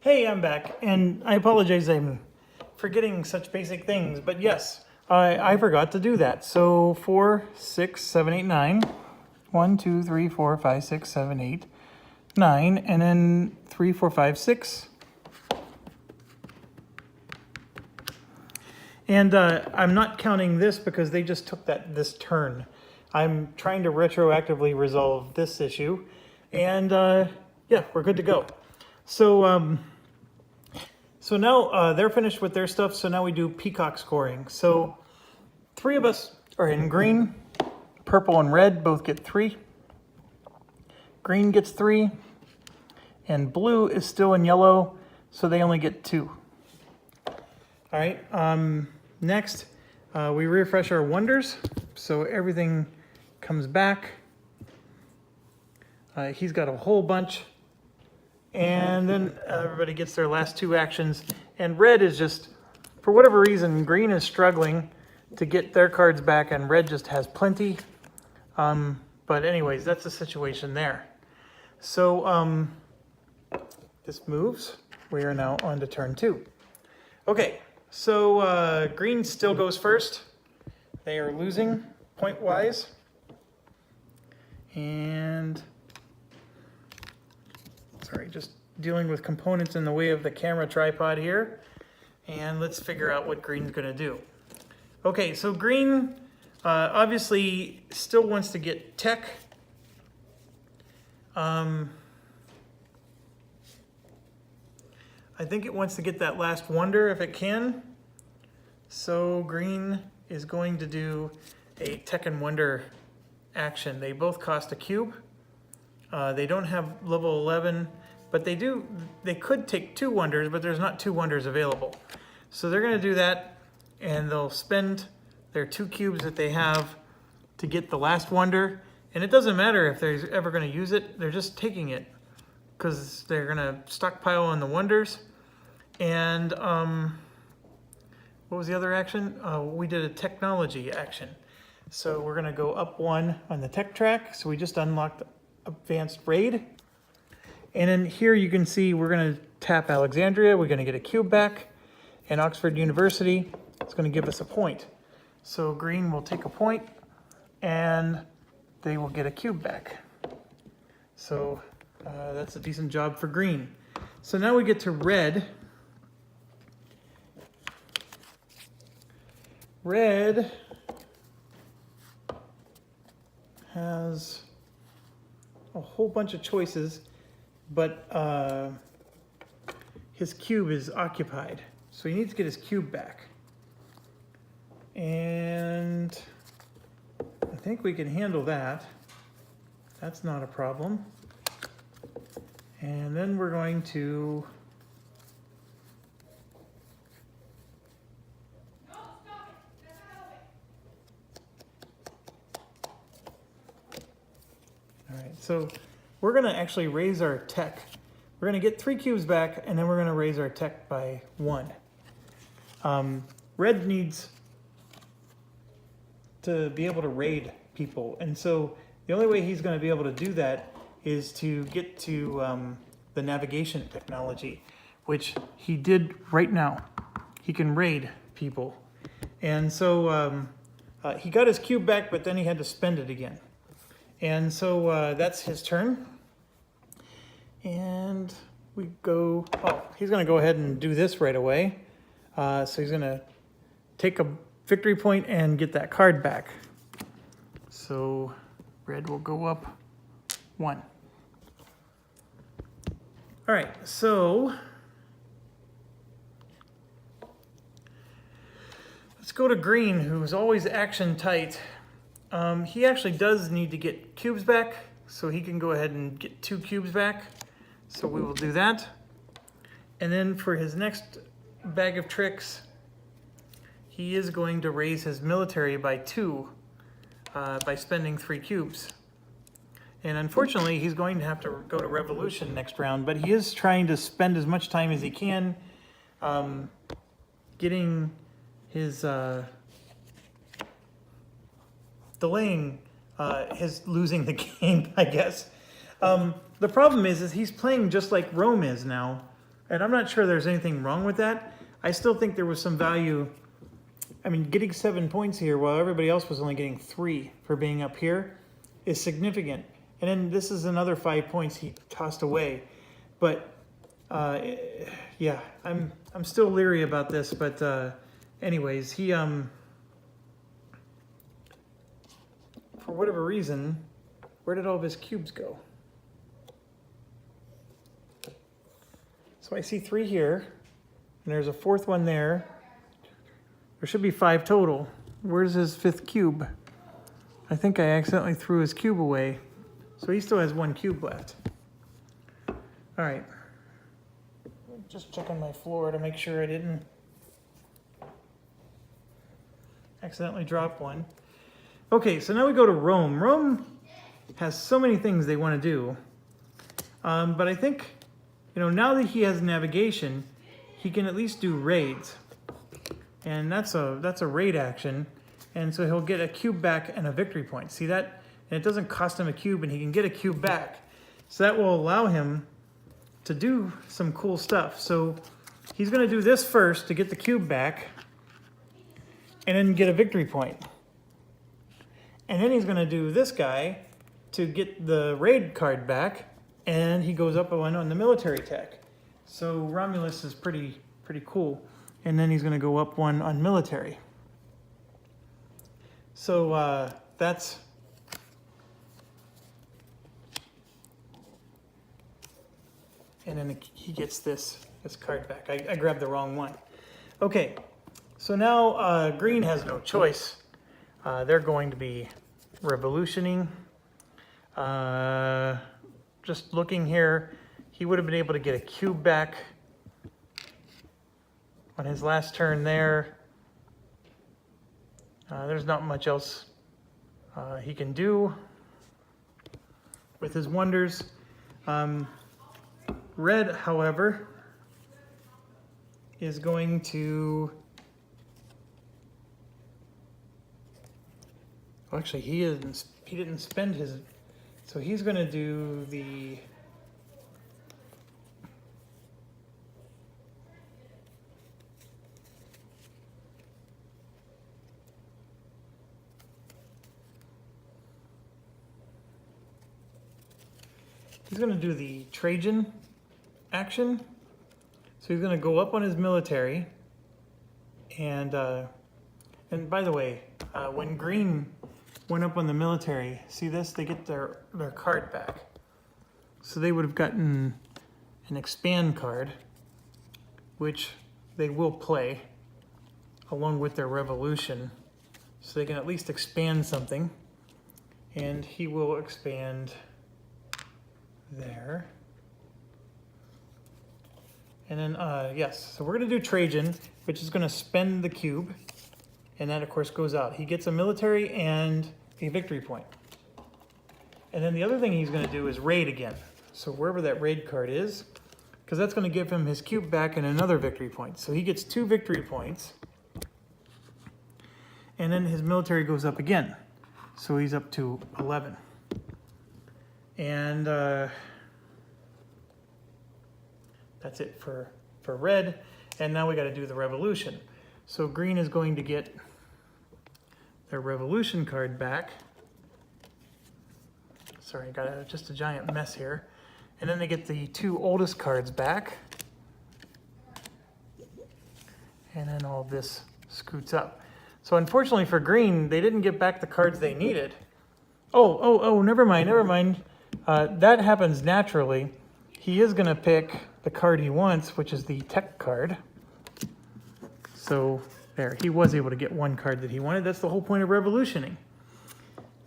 Hey, I'm back, and I apologize I'm forgetting such basic things, but yes, I forgot to do that. So 4, 6, 7, 8, 9. 1, 2, 3, 4, 5, 6, 7, 8, 9, and then 3, 4, 5, 6. And I'm not counting this because they just took this turn. I'm trying to retroactively resolve this issue, and yeah, we're good to go. So now they're finished with their stuff, so now we do peacock scoring. So 3 of us are in green, purple and red both get 3. Green gets 3, and blue is still in yellow, so they only get 2. All right, next we refresh our wonders, so everything comes back. He's got a whole bunch. And then everybody gets their last 2 actions. And red is just, for whatever reason, green is struggling to get their cards back, and red just has plenty. But anyways, that's the situation there. So this moves. We are now on to turn 2. Okay, so green still goes first. They are losing point-wise. And sorry, just dealing with components in the way of the camera tripod here. And let's figure out what green's gonna do. Okay, so green obviously still wants to get tech. I think it wants to get that last wonder if it can. So green is going to do a tech and wonder action. They both cost a cube. They don't have level 11, but they could take 2 wonders, but there's not 2 wonders available. So they're gonna do that, and they'll spend their 2 cubes that they have to get the last wonder. And it doesn't matter if they're ever gonna use it, they're just taking it because they're gonna stockpile on the wonders. And what was the other action? We did a technology action. So we're gonna go up 1 on the tech track. So we just unlocked advanced raid. And then here you can see we're gonna tap Alexandria. We're gonna get a cube back. And Oxford University is gonna give us a point. So green will take a point and they will get a cube back. So that's a decent job for green. So now we get to red. Red has a whole bunch of choices, but his cube is occupied. So he needs to get his cube back. And I think we can handle that. That's not a problem. And then we're going to so we're gonna actually raise our tech. We're gonna get 3 cubes back, and then we're gonna raise our tech by 1. Red needs to be able to raid people, and so the only way he's gonna be able to do that is to get to the navigation technology, which he did right now. He can raid people. And so he got his cube back, but then he had to spend it again. And so that's his turn. And we go, he's gonna go ahead and do this right away. So he's gonna take a victory point and get that card back. So red will go up 1. All right, so let's go to green, who's always action tight. He actually does need to get cubes back, so he can go ahead and get 2 cubes back. So we will do that. And then for his next bag of tricks, he is going to raise his military by 2 by spending 3 cubes. And unfortunately, he's going to have to go to revolution next round, but he is trying to spend as much time as he can getting his delaying his losing the game, I guess. The problem is he's playing just like Rome is now, And I'm not sure there's anything wrong with that. I still think there was some value. I mean, getting 7 points here while everybody else was only getting 3 for being up here is significant. And then this is another 5 points he tossed away. But yeah, I'm still leery about this. But anyways, he for whatever reason, where did all of his cubes go? So I see 3 here, and there's a 4th one there. There should be 5 total. Where's his 5th cube? I think I accidentally threw his cube away. So he still has 1 cube left. All right. Just checking my floor to make sure I didn't accidentally drop one. Okay, so now we go to Rome. Rome has so many things they want to do. But I think, you know, now that he has navigation, he can at least do raids. And that's a raid action. And so he'll get a cube back and a victory point. See that? And it doesn't cost him a cube, and he can get a cube back. So that will allow him to do some cool stuff. So he's going to do this first to get the cube back, and then get a victory point. And then he's going to do this guy to get the raid card back, and he goes up one on the military tech. So Romulus is pretty cool. And then he's going to go up one on military. So that's... And then he gets this card back. I grabbed the wrong one. Okay, so now green has no choice. They're going to be revolutioning. Just looking here, he would have been able to get a cube back on his last turn there. There's not much else he can do with his wonders. Red, however, is going to... Well, actually, he didn't spend his... So he's going to do the... He's going to do the Trajan action. So he's going to go up on his military. And by the way, when green went up on the military, see this? They get their card back. So they would have gotten an expand card, which they will play along with their revolution. So they can at least expand something. And he will expand there. And then, yes, so we're going to do Trajan, which is going to spend the cube. And that, of course, goes out. He gets a military and a victory point. And then the other thing he's going to do is raid again. So wherever that raid card is, because that's going to give him his cube back and another victory point. So he gets 2 victory points. And then his military goes up again. So he's up to 11. And that's it for red. And now we got to do the revolution. So green is going to get their revolution card back. Sorry, I got just a giant mess here. And then they get the 2 oldest cards back. And then all this scoots up. So unfortunately for green, they didn't get back the cards they needed. Oh, never mind. That happens naturally. He is going to pick the card he wants, which is the tech card. So there, he was able to get 1 card that he wanted. That's the whole point of revolutioning.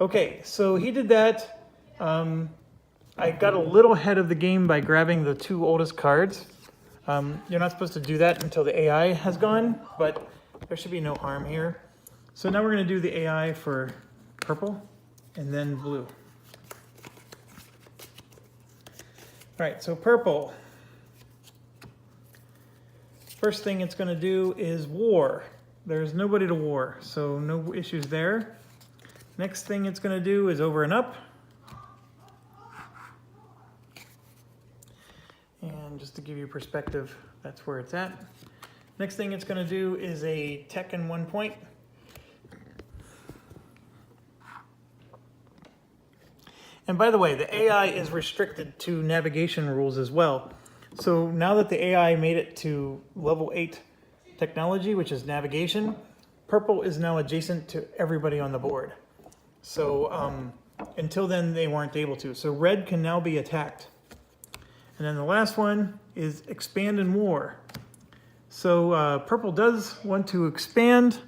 Okay, so he did that. I got a little ahead of the game by grabbing the 2 oldest cards. You're not supposed to do that until the AI has gone, but there should be no harm here. So now we're going to do the AI for purple and then blue. All right, so purple. First thing it's going to do is war. There's nobody to war, so no issues there. Next thing it's going to do is over and up. And And just to give you perspective, that's where it's at. Next thing it's going to do is a tech in 1 point. And by the way, the AI is restricted to navigation rules as well. So now that the AI made it to level 8 technology, which is navigation, purple is now adjacent to everybody on the board. So until then, they weren't able to. So red can now be attacked. And then the last one is expand in war. So purple does want to expand.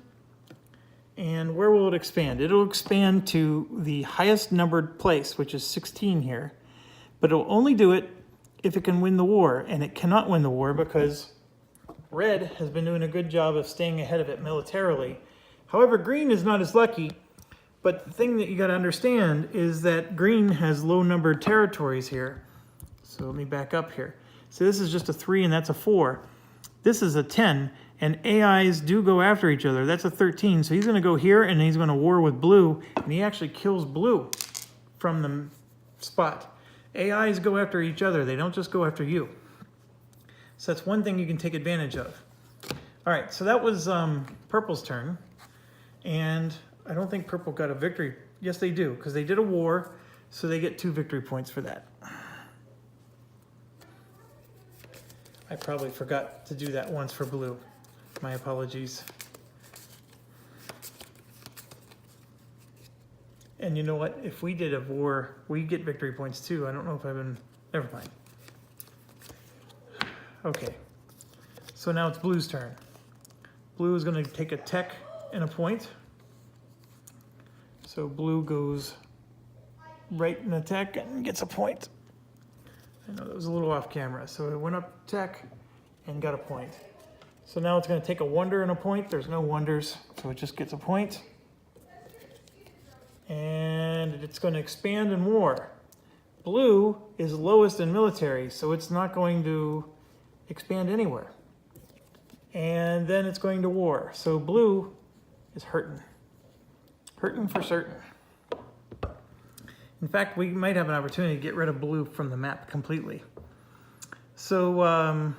And where will it expand? It'll expand to the highest numbered place, which is 16 here. But it'll only do it if it can win the war. And it cannot win the war because red has been doing a good job of staying ahead of it militarily. However, green is not as lucky. But the thing that you got to understand is that green has low numbered territories here. So let me back up here. So this is just a 3 and that's a 4. This is a 10. And AIs do go after each other. That's a 13. So he's going to go here and he's going to war with blue. And he actually kills blue from the spot. AIs go after each other. They don't just go after you. So that's one thing you can take advantage of. All right, so that was purple's turn. And I don't think purple got a victory. Yes, they do, because they did a war. So they get 2 victory points for that. I probably forgot to do that once for blue. My apologies. And you know what? If we did a war, we get victory points too. I don't know if I've been... Never mind. Okay. So now it's blue's turn. Blue is going to take a tech and a point. So blue goes right in the tech and gets a point. I know that was a little off camera. So it went up tech and got a point. So now it's going to take a wonder and a point. There's no wonders, so it just gets a point. And it's going to expand in war. Blue is lowest in military, so it's not going to expand anywhere. And then it's going to war. So blue is hurting. Hurting for certain. In fact, we might have an opportunity to get rid of blue from the map completely. So,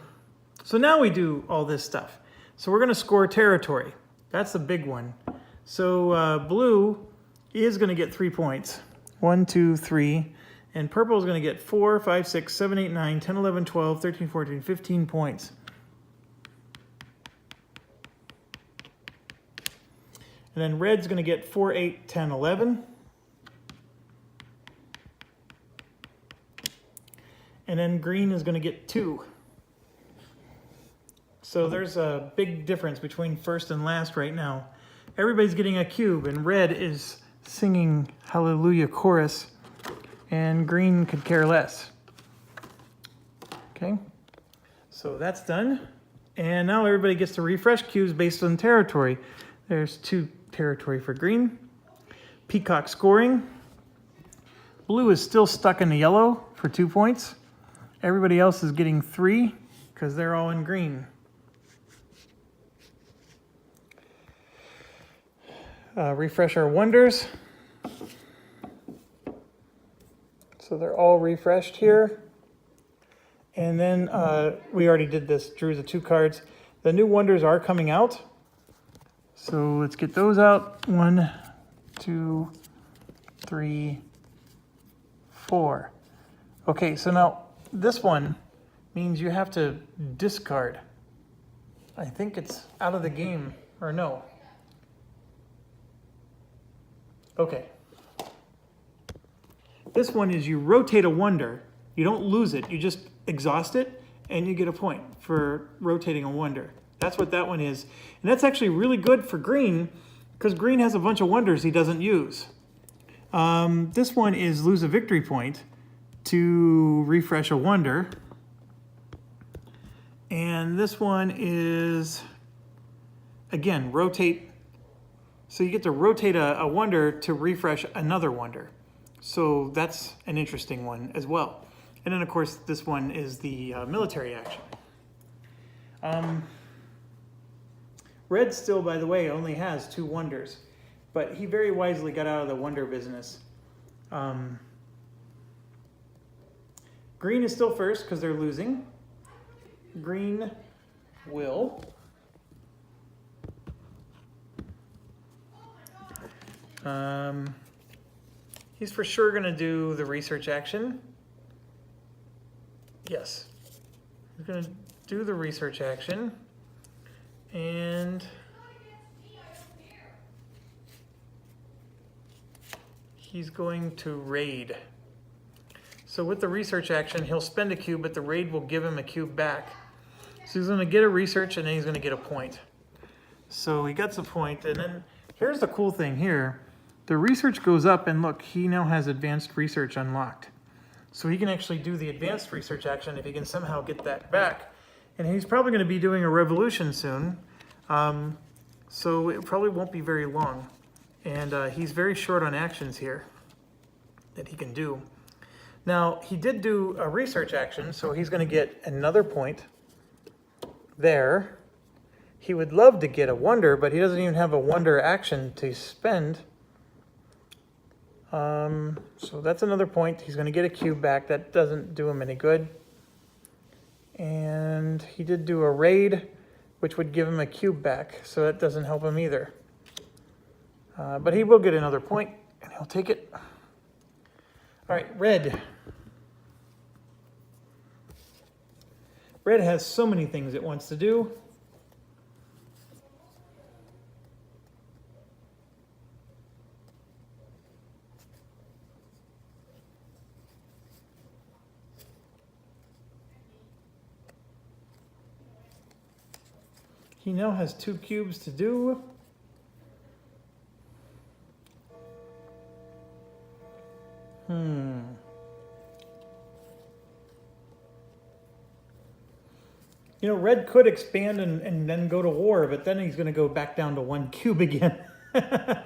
so now we do all this stuff. So we're going to score territory. That's the big one. So blue is going to get 3 points. 1, 2, 3. And purple is going to get 4, 5, 6, 7, 8, 9, 10, 11, 12, 13, 14, 15 points. And then red's going to get 4, 8, 10, 11. And then green is going to get 2. So there's a big difference between first and last right now. Everybody's getting a cube, and red is singing Hallelujah chorus, and green could care less. Okay, so that's done. And now everybody gets to refresh cubes based on territory. There's 2 territory for green. Peacock scoring. Blue is still stuck in the yellow for 2 points. Everybody else is getting 3 because they're all in green. Refresh our wonders. So they're all refreshed here. And then we already did this, drew the 2 cards. The new wonders are coming out. So let's get those out. 1, 2, 3, 4. Okay, so now this one means you have to discard. I think it's out of the game, or no. Okay. This one is you rotate a wonder. You don't lose it, you just exhaust it, and you get a point for rotating a wonder. That's what that one is. And that's actually really good for green, because green has a bunch of wonders he doesn't use. This one is lose a victory point to refresh a wonder. And this one is, again, rotate. So you get to rotate a wonder to refresh another wonder. So that's an interesting one as well. And then, of course, this one is the military action. Red still, by the way, only has 2 wonders. But he very wisely got out of the wonder business. Green is still first because they're losing. green will he's for sure going to do the research action. Yes, he's going to do the research action, and he's going to raid. So with the research action, he'll spend a cube, but the raid will give him a cube back. So he's going to get a research, and then he's going to get a point. So he gets a point, and then here's the cool thing here. The research goes up, and look, he now has advanced research unlocked. So he can actually do the advanced research action if he can somehow get that back. And he's probably going to be doing a revolution soon. So it probably won't be very long. And he's very short on actions here that he can do. Now, he did do a research action, so he's going to get another point there. He would love to get a wonder, but he doesn't even have a wonder action to spend. So that's another point. He's going to get a cube back. That doesn't do him any good. And he did do a raid, which would give him a cube back, so that doesn't help him either. But he will get another point, and he'll take it. All right, red. Red has so many things it wants to do. He now has 2 cubes to do. You know, red could expand and then go to war, but then he's going to go back down to 1 cube again. I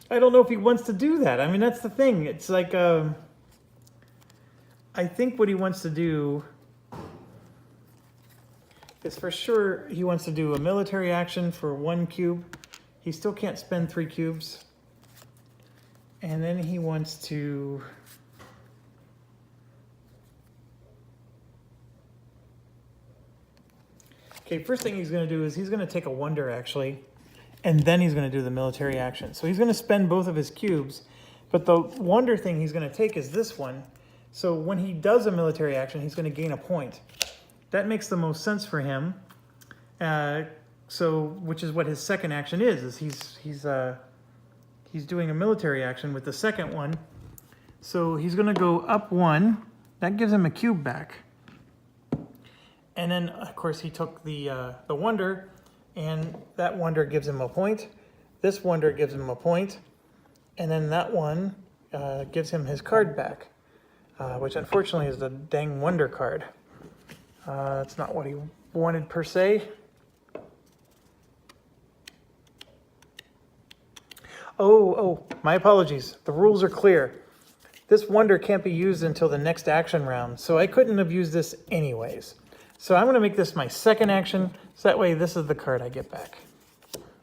don't know if he wants to do that. I mean, that's the thing. It's like, I think what he wants to do is for sure he wants to do a military action for 1 cube. He still can't spend 3 cubes. And then he wants to... Okay, first thing he's going to do is he's going to take a wonder, actually, and then he's going to do the military action. So he's going to spend both of his cubes, but the wonder thing he's going to take is this one. So when he does a military action, he's going to gain a point. That makes the most sense for him. Which is what his second action is he's doing a military action with the second one. So he's going to go up 1. That gives him a cube back. And then, of course, he took the wonder, and that wonder gives him a point. This wonder gives him a point. And then that one gives him his card back, which unfortunately is the dang wonder card. That's not what he wanted per se. Oh, my apologies. The rules are clear. This wonder can't be used until the next action round, so I couldn't have used this anyways. So I'm going to make this my second action, so that way this is the card I get back.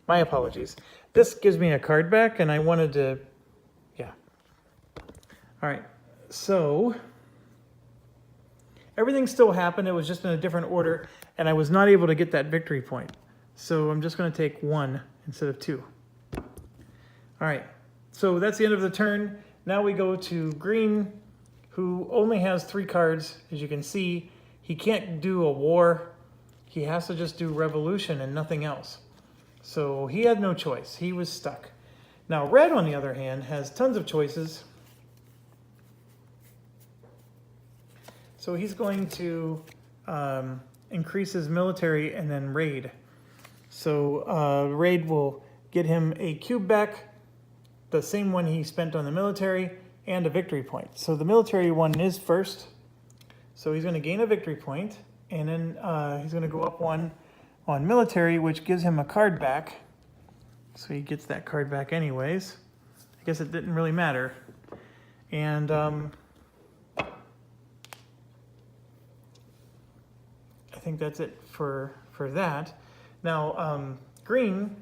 My apologies. This gives me a card back, and I wanted to, yeah. All right, so everything still happened. It was just in a different order, and I was not able to get that victory point. So I'm just going to take 1 instead of 2. All right, so that's the end of the turn. Now we go to green, who only has 3 cards, as you can see. He can't do a war. He has to just do revolution and nothing else. So he had no choice. He was stuck. Now red, on the other hand, has tons of choices. So he's going to increase his military and then raid. So raid will get him a cube back, the same one he spent on the military, and a victory point. So the military one is first. So he's going to gain a victory point, and then he's going to go up 1 on military, which gives him a card back. So he gets that card back anyways. I guess it didn't really matter. And I think that's it for that. Now, green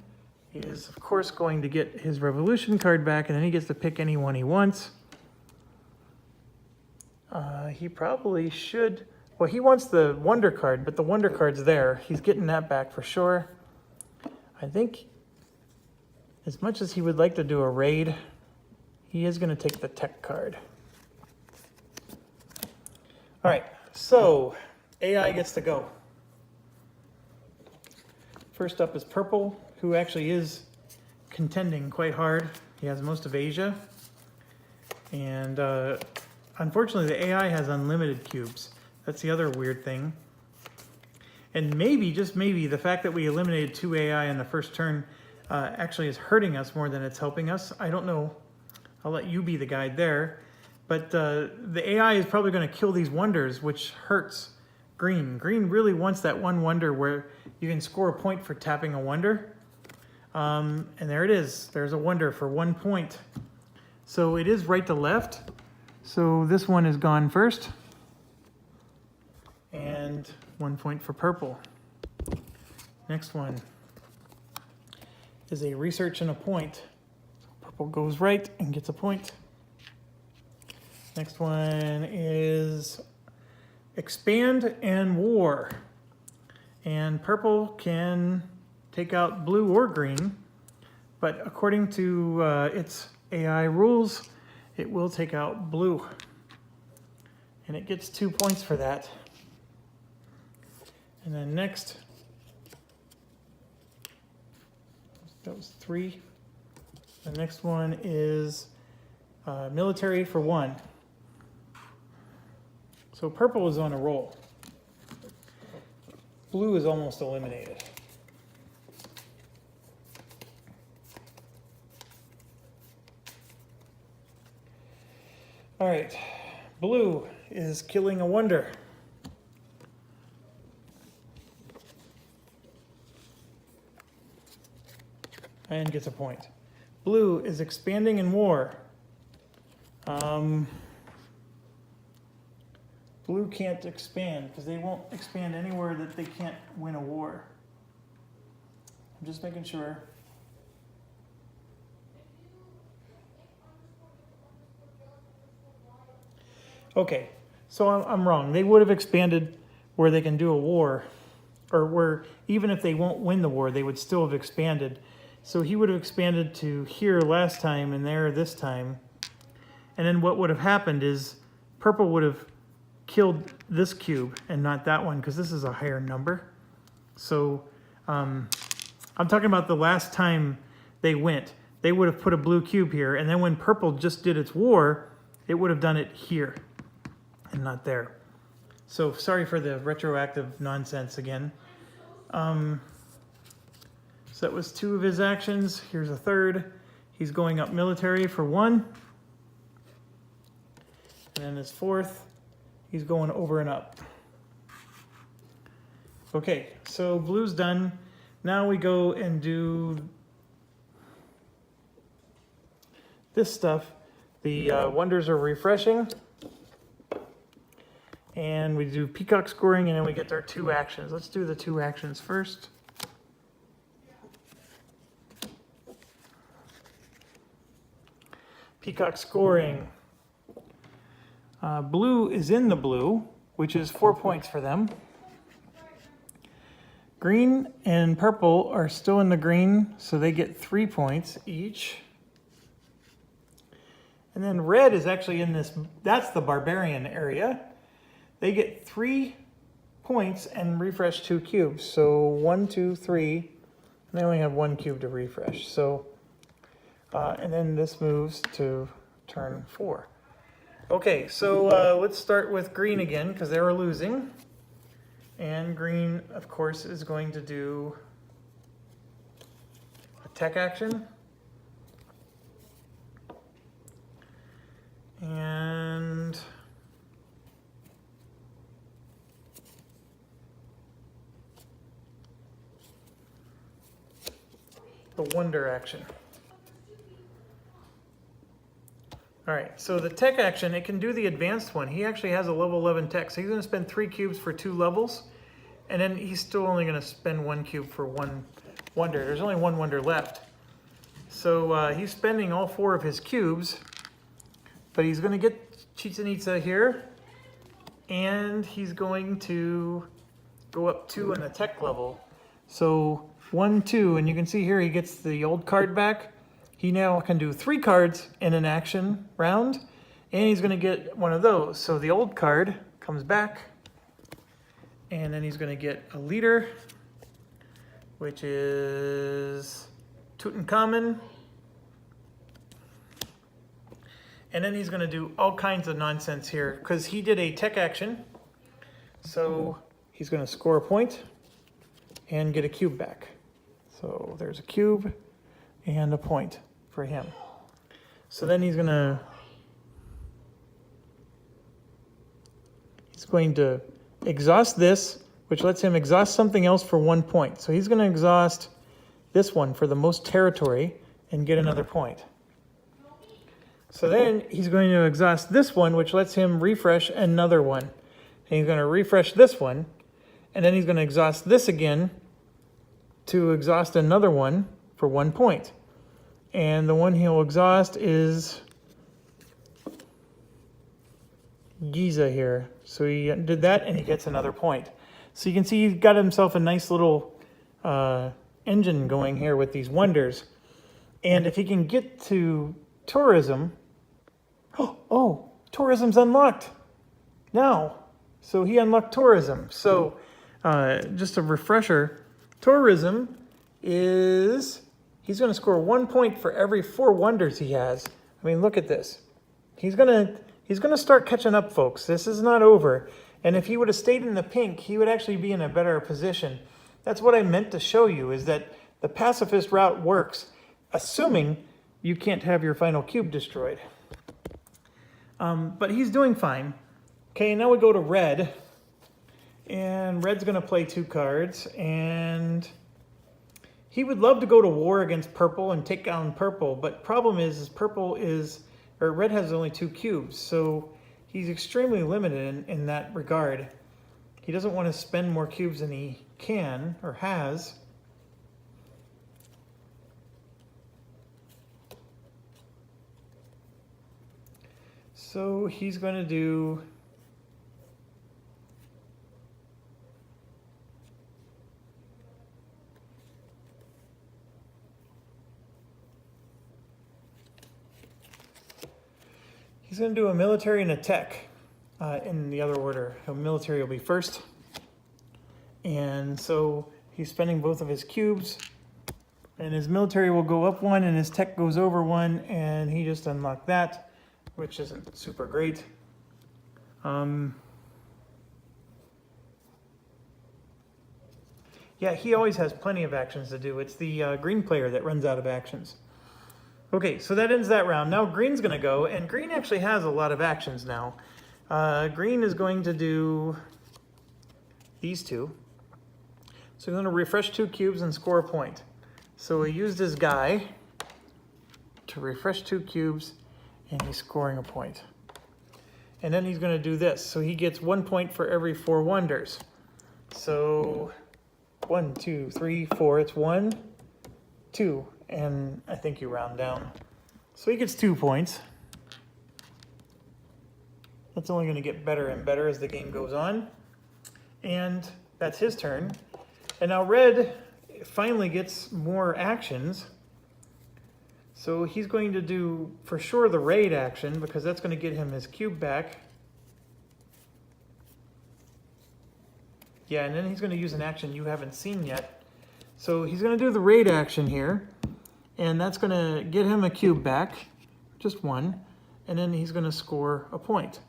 is, of course, going to get his revolution card back, and then he gets to pick any one he wants. He probably should Well, he wants the wonder card, but the wonder card's there. He's getting that back for sure. I think as much as he would like to do a raid, he is going to take the tech card. All right, so AI gets to go. First up is Purple, who actually is contending quite hard. He has most of Asia. And unfortunately, the AI has unlimited cubes. That's the other weird thing. And maybe, just maybe, the fact that we eliminated 2 AI in the first turn actually is hurting us more than it's helping us. I don't know. I'll let you be the guide there. But the AI is probably going to kill these wonders, which hurts Green. Green really wants that one wonder where you can score a point for tapping a wonder. And there it is. There's a wonder for 1 point. So it is right to left. So this one is gone first. And 1 point for Purple. Next one is a research and a point. So Purple goes right and gets a point. Next one is expand and war. And Purple can take out blue or green, but according to its AI rules, it will take out blue. And it gets 2 points for that. And then next, that was 3. The next one is military for 1. So Purple is on a roll. Blue is almost eliminated. All right, Blue is killing a wonder. And gets a point. Blue is expanding in war. Blue can't expand because they won't expand anywhere that they can't win a war. I'm just making sure. Okay, so I'm wrong. They would have expanded where they can do a war, or where even if they won't win the war, they would still have expanded. So he would have expanded to here last time and there this time. And then what would have happened is Purple would have killed this cube and not that one because this is a higher number. So I'm talking about the last time they went. They would have put a blue cube here, and then when Purple just did its war, it would have done it here and not there. So sorry for the retroactive nonsense again. So that was 2 of his actions. Here's a third. He's going up military for 1. And then his 4th, he's going over and up. Okay, so blue's done. Now we go and do this stuff. The wonders are refreshing. And we do peacock scoring, and then we get our 2 actions. Let's do the 2 actions first. Peacock scoring. Blue is in the blue, which is 4 points for them. Green and Purple are still in the green, so they get 3 points each. And then red is actually in this, that's the barbarian area. They get 3 points and refresh 2 cubes. So 1, 2, 3, and they only have 1 cube to refresh. So, and then this moves to turn 4. Okay, so let's start with green again because they were losing. And green, of course, is going to do a tech action. And the wonder action. All right, so the tech action, it can do the advanced one. He actually has a level 11 tech, so he's gonna spend 3 cubes for 2 levels, and then he's still only gonna spend 1 cube for 1 wonder. There's only 1 wonder left. So he's spending all 4 of his cubes, but he's gonna get Chichen Itza here, and he's going to go up 2 in the tech level. So 1, 2, and you can see here he gets the old card back. He now can do 3 cards in an action round, and he's going to get one of those. So the old card comes back, and then he's going to get a leader, which is Tutankhamun. And then he's going to do all kinds of nonsense here because he did a tech action. So he's going to score a point and get a cube back. So there's a cube and a point for him. So then he's going to exhaust this, which lets him exhaust something else for 1 point. So he's going to exhaust this one for the most territory and get another point. So then he's going to exhaust this one, which lets him refresh another one. And he's going to refresh this one, and then he's going to exhaust this again to exhaust another one for 1 point. And the one he'll exhaust is Giza here. So he did that, and he gets another point. So you can see he's got himself a nice little engine going here with these wonders. And if he can get to tourism, oh, tourism's unlocked now. So he unlocked tourism. So just a refresher, tourism is, he's going to score 1 point for every 4 wonders he has. I mean, look at this. He's going to start catching up, folks. This is not over. And if he would have stayed in the pink, he would actually be in a better position. That's what I meant to show you, is that the pacifist route works, assuming you can't have your final cube destroyed. But he's doing fine. Okay, now we go to red. And red's going to play 2 cards. And he would love to go to war against purple and take down purple. But problem is red has only 2 cubes. So he's extremely limited in that regard. He doesn't want to spend more cubes than he can or has. So he's going to do a military and a tech in the other order. A military will be first. And so he's spending both of his cubes. And his military will go up 1 and his tech goes over 1, and he just unlocked that, which isn't super great. Yeah, he always has plenty of actions to do. It's the green player that runs out of actions. Okay, so that ends that round. Now green's going to go, and green actually has a lot of actions now. Green is going to do these 2. So he's going to refresh 2 cubes and score a point. So he used his guy to refresh 2 cubes, and he's scoring a point. And then he's going to do this. So he gets 1 point for every 4 wonders. So 1, 2, 3, 4. It's 1, 2. And I think you round down. So he gets 2 points. That's only going to get better and better as the game goes on. And that's his turn. And now red finally gets more actions. So he's going to do, for sure, the raid action, because that's going to get him his cube back. Yeah, and then he's going to use an action you haven't seen yet. So he's going to do the raid action here, and that's going to get him a cube back, just 1, and then he's going to score a point.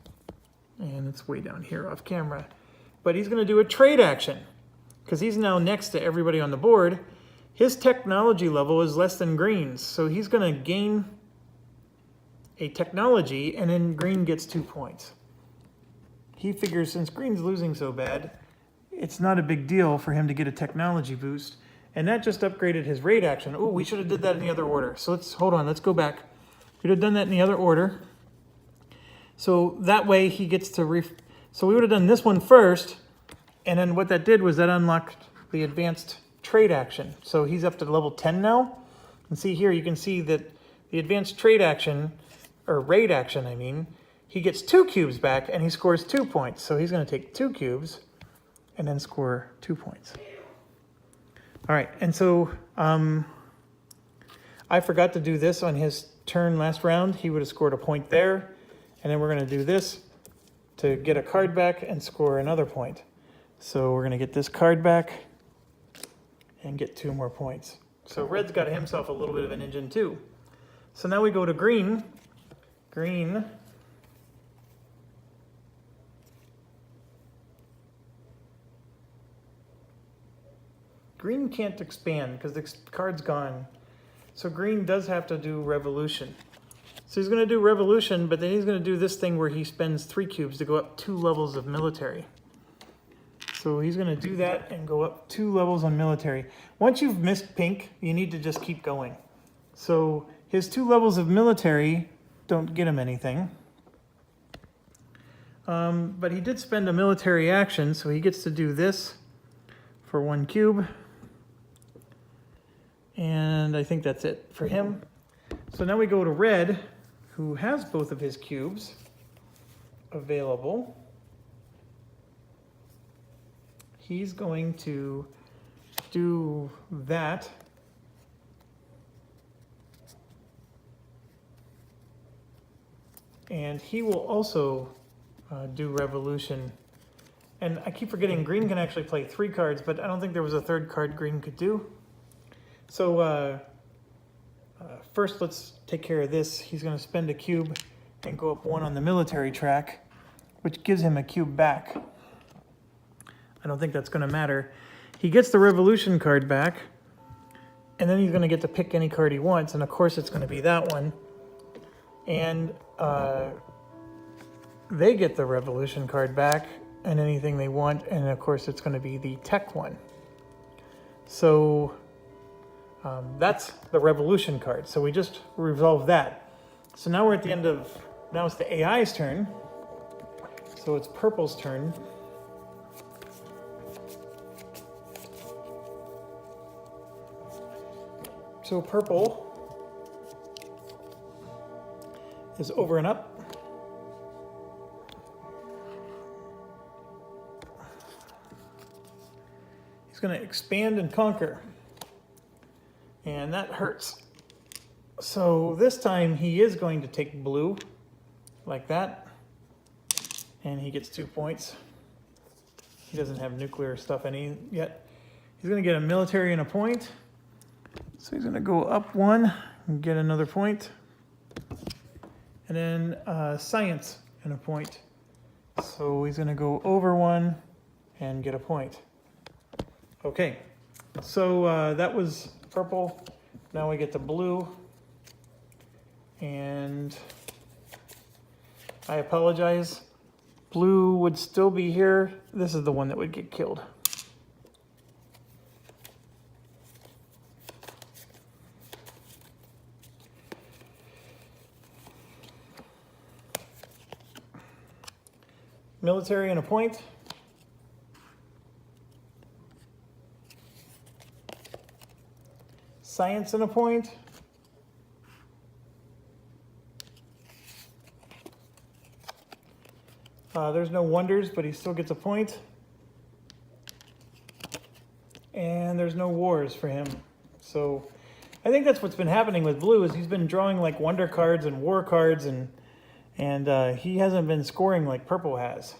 And it's way down here off camera. But he's going to do a trade action, because he's now next to everybody on the board. His technology level is less than green's, so he's going to gain a technology, and then green gets 2 points. He figures since green's losing so bad, it's not a big deal for him to get a technology boost. And that just upgraded his raid action. Oh, we should have did that in the other order. So let's go back. We'd have done that in the other order. So that way he gets to so we would have done this one first, and then what that did was that unlocked the advanced trade action. So he's up to level 10 now. And see here, you can see that the advanced trade action, or raid action, I mean, he gets 2 cubes back and he scores 2 points. So he's going to take 2 cubes and then score 2 points. All right, and so I forgot to do this on his turn last round. He would have scored a point there. And then we're going to do this to get a card back and score another point. So we're going to get this card back and get 2 more points. So red's got himself a little bit of an engine too. So now we go to green. Green can't expand because the card's gone. So green does have to do revolution. So he's going to do revolution, but then he's going to do this thing where he spends 3 cubes to go up 2 levels of military. So he's going to do that and go up 2 levels on military. Once you've missed pink, you need to just keep going. So his 2 levels of military don't get him anything. But he did spend a military action, so he gets to do this for 1 cube. And I think that's it for him. So now we go to red, who has both of his cubes available. He's going to do that. And he will also do revolution. And I keep forgetting green can actually play 3 cards, but I don't think there was a 3rd card green could do. So first let's take care of this. He's going to spend a cube and go up 1 on the military track, which gives him a cube back. I don't think that's going to matter. He gets the revolution card back, and then he's going to get to pick any card he wants, and of course it's going to be that one. And they get the revolution card back and anything they want, and of course it's going to be the tech one. So that's the revolution card. So we just resolved that. So now we're at the end of, now it's the AI's turn. So it's purple's turn. So purple is over and up. He's going to expand and conquer. And that hurts. So this time he is going to take blue, like that. And he gets 2 points. He doesn't have nuclear stuff yet. He's going to get a military and a point. So he's going to go up 1 and get another point. And then science and a point. So he's going to go over 1 and get a point. Okay, so that was purple. Now we get the blue. And I apologize. Blue would still be here. This is the one that would get killed. Military and a point. Science and a point. There's no wonders, but he still gets a point. And there's no wars for him. So I think that's what's been happening with blue, is he's been drawing like wonder cards and war cards, and he hasn't been scoring like purple has.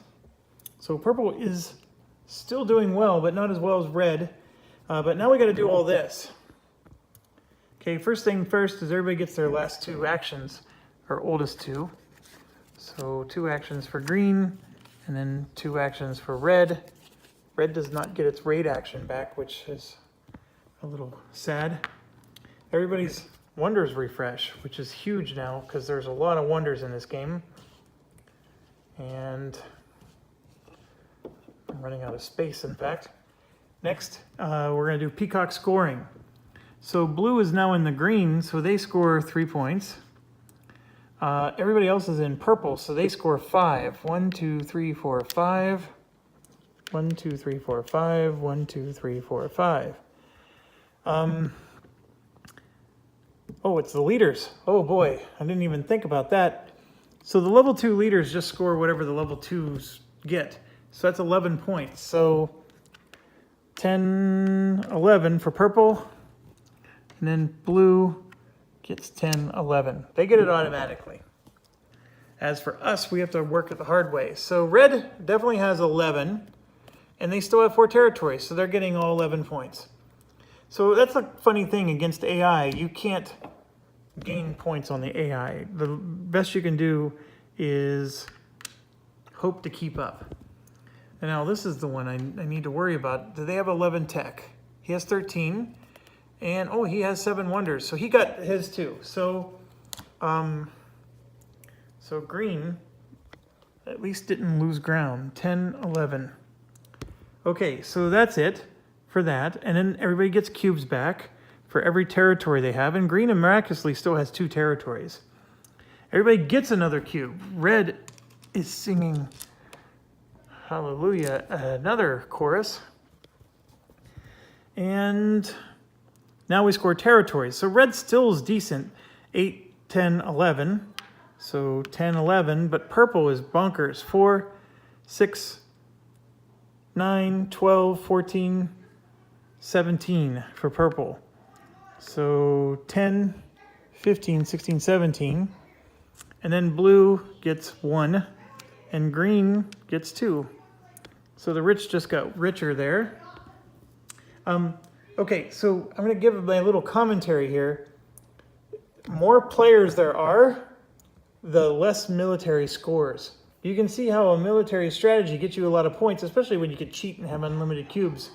So purple is still doing well, but not as well as red. But now we got to do all this. Okay, first thing first is everybody gets their last 2 actions, or oldest 2. So 2 actions for green, and then 2 actions for red. Red does not get its raid action back, which is a little sad. Everybody's wonders refresh, which is huge now, because there's a lot of wonders in this game. And I'm running out of space, in fact. Next, we're going to do peacock scoring. So blue is now in the green, so they score 3 points. Everybody else is in purple, so they score 5. 1, 2, 3, 4, 5. 1, 2, 3, 4, 5. 1, 2, 3, 4, 5. Oh, it's the leaders. Oh boy, I didn't even think about that. So the level 2 leaders just score whatever the level 2s get. So that's 11 points. So 10, 11 for purple, and then blue gets 10, 11. They get it automatically. As for us, we have to work it the hard way. So red definitely has 11, and they still have 4 territories, so they're getting all 11 points. So that's a funny thing against AI. You can't gain points on the AI. The best you can do is hope to keep up. And now this is the one I need to worry about. Do they have 11 tech? He has 13, and oh, he has 7 wonders. So he got his too. So, so green at least didn't lose ground. 10, 11. Okay, so that's it for that. And then everybody gets cubes back for every territory they have. And green miraculously still has 2 territories. Everybody gets another cube. Red is singing hallelujah, another chorus. And now we score territories. So red still is decent. 8, 10, 11. So 10, 11. But purple is bonkers. 4, 6, 9, 12, 14, 17 for purple. So 10, 15, 16, 17. And then blue gets 1. And green gets 2. So the rich just got richer there. Okay, so I'm going to give my little commentary here. More players there are, the less military scores. You can see how a military strategy gets you a lot of points, especially when you could cheat and have unlimited cubes.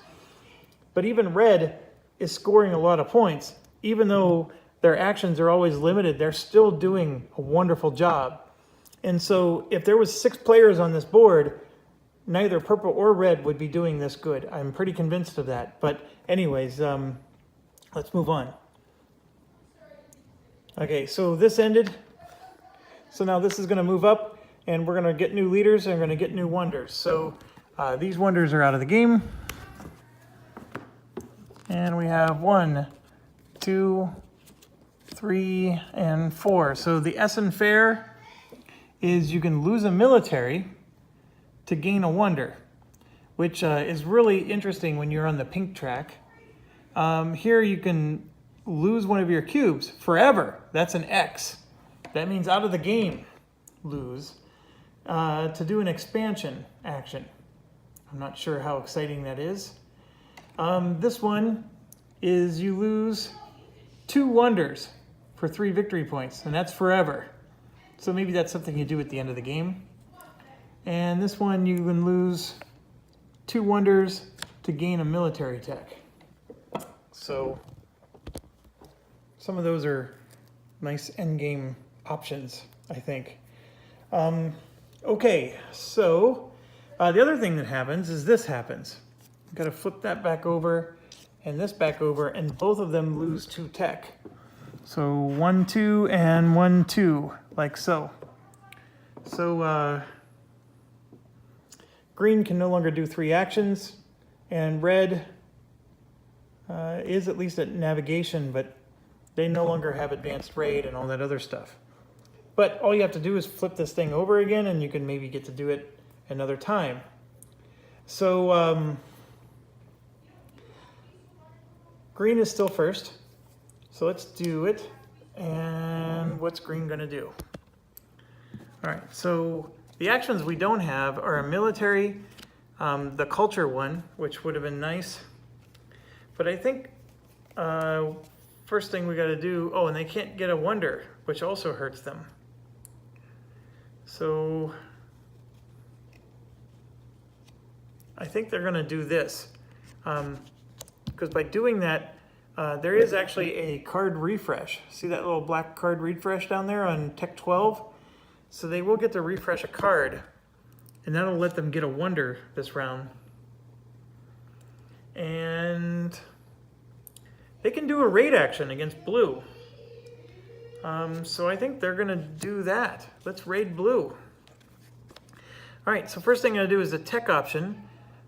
But even red is scoring a lot of points. Even though their actions are always limited, they're still doing a wonderful job. And so if there was 6 players on this board, neither purple or red would be doing this good. I'm pretty convinced of that. But anyways, let's move on. Okay, so this ended. So now this is going to move up, and we're going to get new leaders, and we're going to get new wonders. So these wonders are out of the game. And we have 1, 2, 3, and 4. So the Essen Fair is you can lose a military to gain a wonder, which is really interesting when you're on the pink track. Here you can lose one of your cubes forever. That's an X. That means out of the game, lose, to do an expansion action. I'm not sure how exciting that is. This one is you lose 2 wonders for 3 victory points, and that's forever. So maybe that's something you do at the end of the game. And this one, you can lose 2 wonders to gain a military tech. So some of those are nice endgame options, I think. Okay, so the other thing that happens is this happens. You've got to flip that back over and this back over, and both of them lose 2 tech. So 1, 2, and 1, 2, like so. So green can no longer do 3 actions, and red is at least at navigation, but they no longer have advanced raid and all that other stuff. But all you have to do is flip this thing over again, and you can maybe get to do it another time. So green is still first. So let's do it. And what's green going to do? All right, so the actions we don't have are a military, the culture one, which would have been nice. But I think first thing we got to do, oh, and they can't get a wonder, which also hurts them. So I think they're going to do this. Because by doing that, there is actually a card refresh. See that little black card refresh down there on Tech 12? So they will get to refresh a card, and that'll let them get a wonder this round. And they can do a raid action against blue. So I think they're going to do that. Let's raid blue. All right, so first thing I'm going to do is the tech option.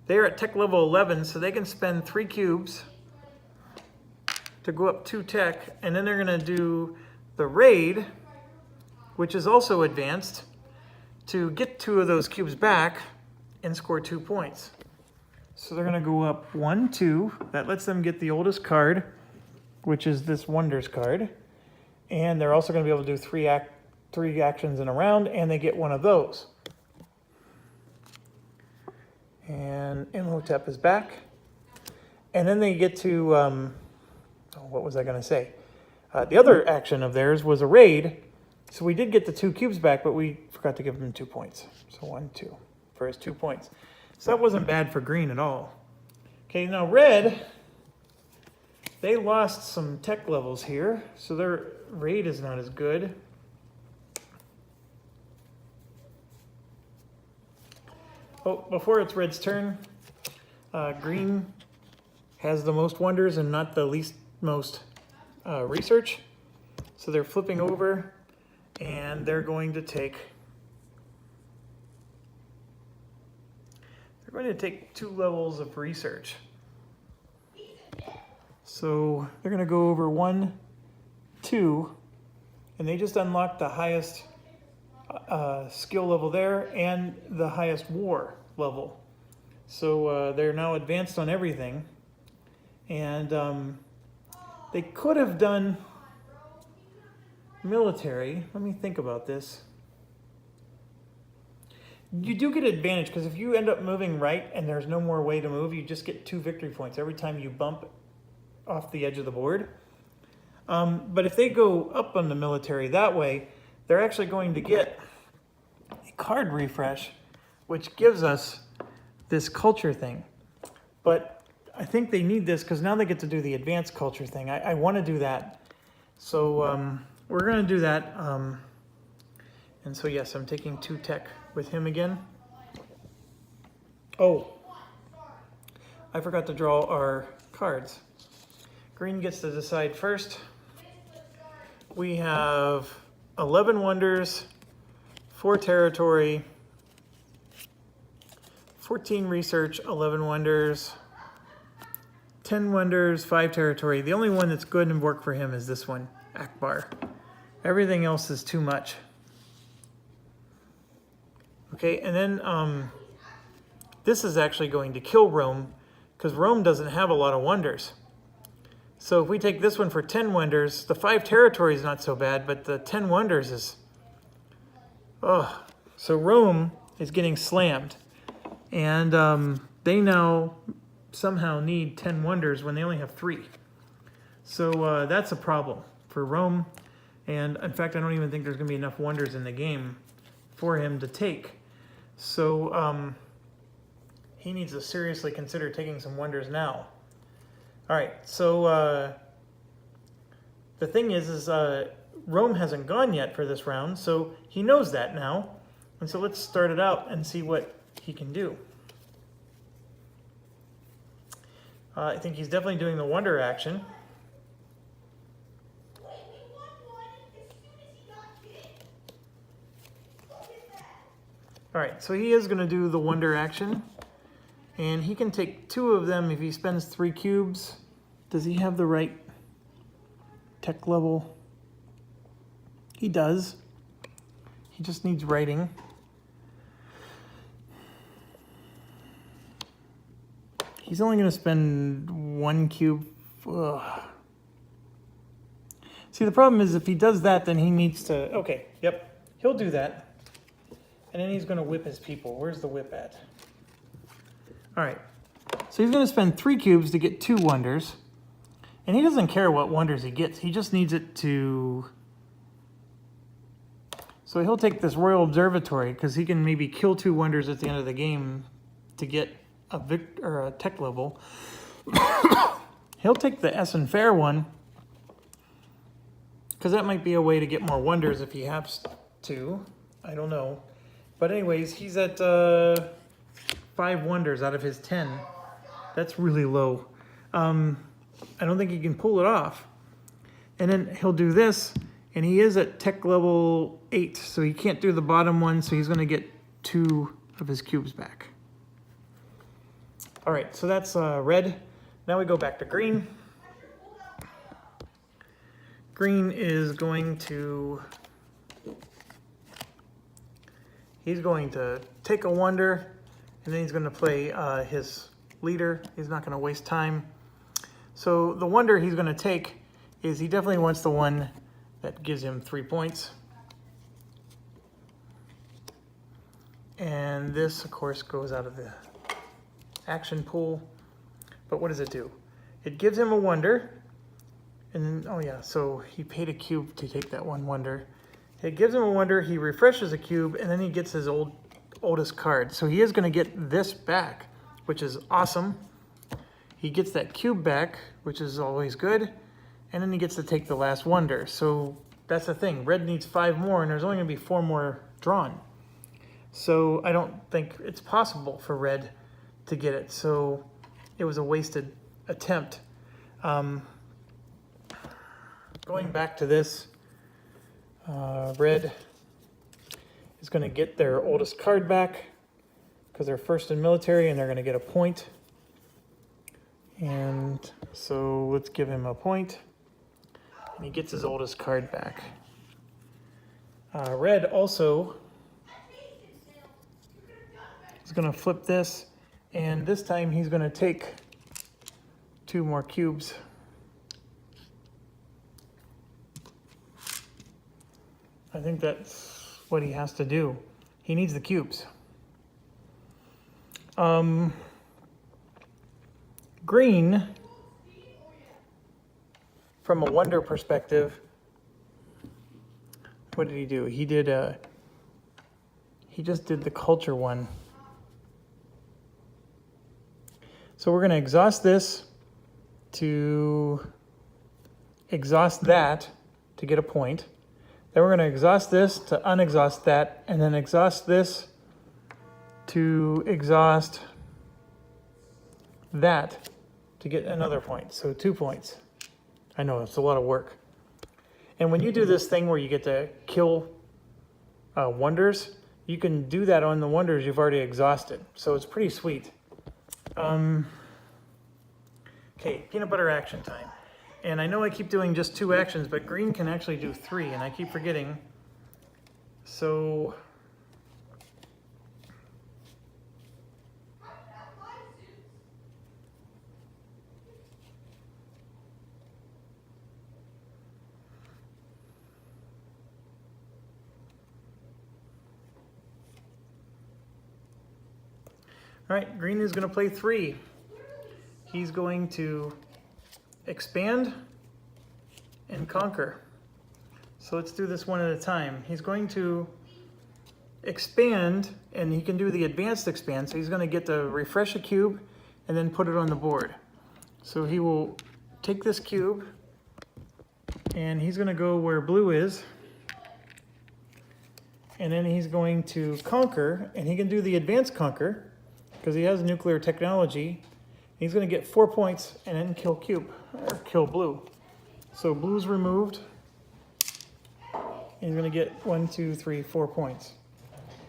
They're at tech level 11, so they can spend 3 cubes to go up 2 tech, and then they're going to do the raid, which is also advanced, to get 2 of those cubes back and score 2 points. So they're gonna go up 1, 2. That lets them get the oldest card, which is this Wonders card. And they're also gonna be able to do 3 actions in a round, and they get 1 of those. And Imhotep is back. And then they get to, what was I gonna say? The other action of theirs was a raid. So we did get the 2 cubes back, but we forgot to give him 2 points. So 1, 2 for his 2 points. So that wasn't bad for green at all. Okay, now red, they lost some tech levels here, so their raid is not as good. Oh, before it's red's turn, green has the most wonders and not the least most research. So they're flipping over and they're going to take 2 levels of research. So they're going to go over 1, 2, and they just unlocked the highest skill level there and the highest war level. So they're now advanced on everything. And they could have done military. Let me think about this. You do get advantage because if you end up moving right and there's no more way to move, you just get 2 victory points every time you bump off the edge of the board. But if they go up on the military that way, they're actually going to get a card refresh, which gives us this culture thing. But I think they need this because now they get to do the advanced culture thing. I want to do that. So we're going to do that. And so yes, I'm taking 2 tech with him again. Oh, I forgot to draw our cards. Green gets to decide first. We have 11 wonders, 4 territory, 14 research, 11 wonders, 10 wonders, 5 territory. The only one that's good and work for him is this one, Akbar. Everything else is too much. Okay, and then this is actually going to kill Rome because Rome doesn't have a lot of wonders. So if we take this one for 10 wonders, the 5 territory is not so bad, but the 10 wonders is, oh. So Rome is getting slammed. And they now somehow need 10 wonders when they only have 3. So that's a problem for Rome. And in fact, I don't even think there's going to be enough wonders in the game for him to take. So he needs to seriously consider taking some wonders now. All right, so the thing is Rome hasn't gone yet for this round, so he knows that now. And so let's start it out and see what he can do. I think he's definitely doing the wonder action. All right, so he is going to do the wonder action. And he can take 2 of them if he spends 3 cubes. Does he have the right tech level? He does. He just needs writing. He's only going to spend 1 cube. Ugh. See, the problem is if he does that, then he needs to... Okay, yep, he'll do that. And then he's going to whip his people. Where's the whip at? All right, so he's going to spend 3 cubes to get 2 wonders. And he doesn't care what wonders he gets. He just needs it to... So he'll take this Royal Observatory because he can maybe kill 2 wonders at the end of the game to get a tech level. He'll take the Essen Fair one because that might be a way to get more wonders if he has to. I don't know. But anyways, he's at 5 wonders out of his 10. That's really low. I don't think he can pull it off. And then he'll do this, and he is at tech level 8, so he can't do the bottom one, so he's going to get 2 of his cubes back. All right, so that's red. Now we go back to green. Green is going to... he's going to take a wonder, and then he's going to play his leader. He's not going to waste time. So the wonder he's going to take is he definitely wants the one that gives him 3 points. And this, of course, goes out of the action pool. But what does it do? It gives him a wonder. And oh yeah, so he paid a cube to take that one wonder. It gives him a wonder, he refreshes a cube, and then he gets his oldest card. So he is going to get this back, which is awesome. He gets that cube back, which is always good. And then he gets to take the last wonder. So that's the thing. Red needs 5 more, and there's only going to be 4 more drawn. So I don't think it's possible for red to get it. So it was a wasted attempt. Going back to this, red is going to get their oldest card back because they're first in military and they're going to get a point. And so let's give him a point. And he gets his oldest card back. Red also is going to flip this, and this time he's going to take 2 more cubes. I think that's what he has to do. He needs the cubes. Green, from a wonder perspective, what did he do? He just did the culture one. So we're going to exhaust this to exhaust that to get a point. Then we're going to exhaust this to unexhaust that, and then exhaust this to exhaust that to get another point. So 2 points. I know, it's a lot of work. And when you do this thing where you get to kill wonders, you can do that on the wonders you've already exhausted. So it's pretty sweet. Okay, peanut butter action time. And I know I keep doing just 2 actions, but green can actually do 3, and I keep forgetting. So all right, green is going to play 3. He's going to expand and conquer. So let's do this one at a time. He's going to expand, and he can do the advanced expand. So he's going to get to refresh a cube and then put it on the board. So he will take this cube, and he's going to go where blue is. And then he's going to conquer, and he can do the advanced conquer because he has nuclear technology. He's going to get 4 points and then kill kill blue. So blue's removed. And he's going to get 1, 2, 3, 4 points.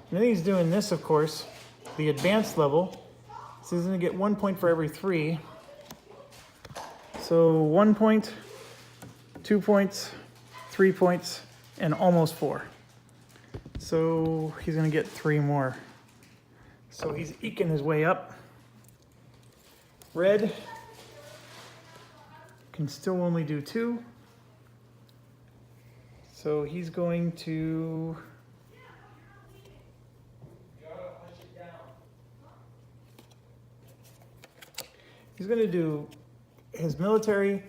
And then he's doing this, of course, the advanced level. So he's going to get 1 point for every 3. So 1 point, 2 points, 3 points, and almost 4. So he's going to get 3 more. So he's eking his way up. Red can still only do 2. So he's going to do his military,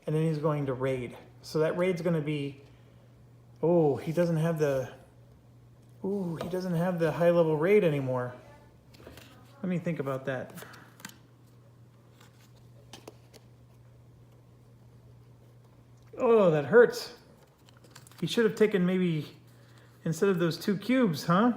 and then he's going to raid. So that raid's going to be, he doesn't have the high level raid anymore. Let me think about that. Oh, that hurts. He should have taken maybe, instead of those 2 cubes, huh?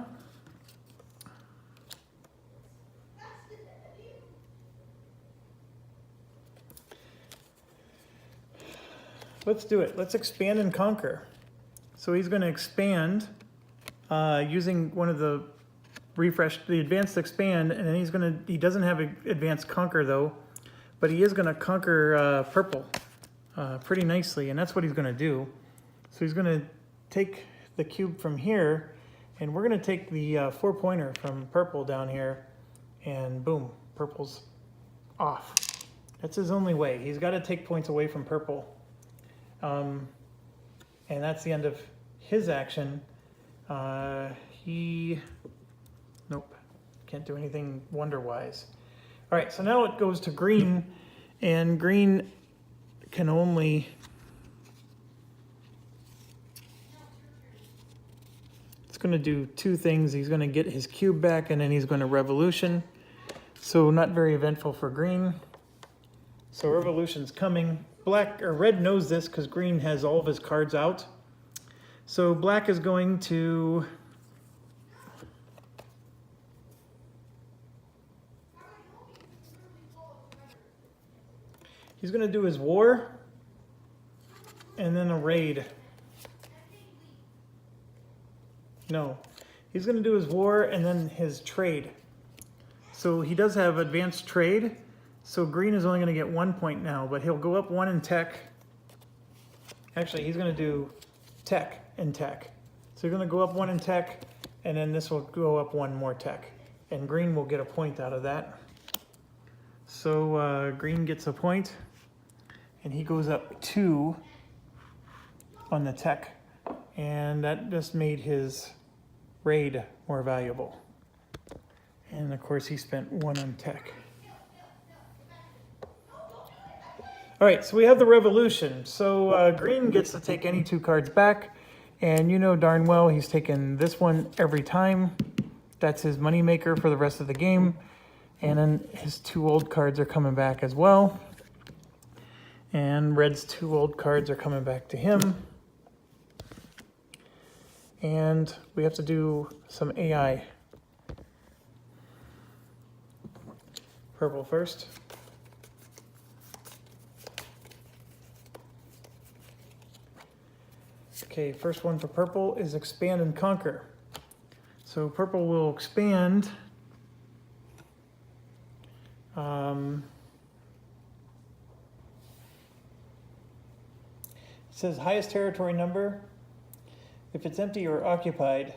Let's do it. Let's expand and conquer. So he's going to expand using one of the the advanced expand, and then he doesn't have an advanced conquer though, but he is going to conquer purple pretty nicely, and that's what he's going to do. So he's going to take the cube from here, And we're gonna take the 4-pointer from purple down here, and boom, purple's off. That's his only way. He's got to take points away from purple. And that's the end of his action. Nope, can't do anything wonder-wise. All right, so now it goes to green, and green can only... It's going to do two things. He's going to get his cube back, and then he's going to revolution. So not very eventful for green. So revolution's coming. Black or red knows this because green has all of his cards out. So black is going to... He's going to do his war and then a raid. No, he's going to do his war and then his trade. So he does have advanced trade. So green is only going to get 1 point now, but he'll go up 1 in tech. Actually, he's going to do tech and tech. So he's going to go up 1 in tech, and then this will go up 1 more tech. And green will get a point out of that. So green gets a point, and he goes up 2 on the tech. And that just made his raid more valuable. And of course, he spent 1 on tech. All right, so we have the revolution. So green gets to take any 2 cards back, and you know darn well he's taken this one every time. That's his moneymaker for the rest of the game. And then his 2 old cards are coming back as well. And red's 2 old cards are coming back to him. And we have to do some AI. Purple first. Okay, first one for purple is expand and conquer. So purple will expand. It says highest territory number if it's empty or occupied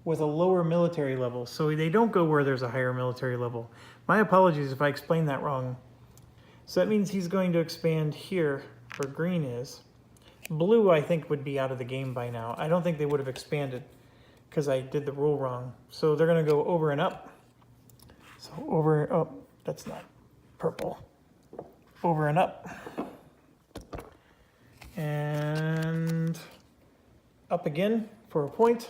with a lower military level. So they don't go where there's a higher military level. My apologies if I explained that wrong. So that means he's going to expand here where green is. Blue, I think, would be out of the game by now. I don't think they would have expanded because I did the rule wrong. So they're going to go over and up. So over, oh, that's not purple. Over and up. And up again for a point.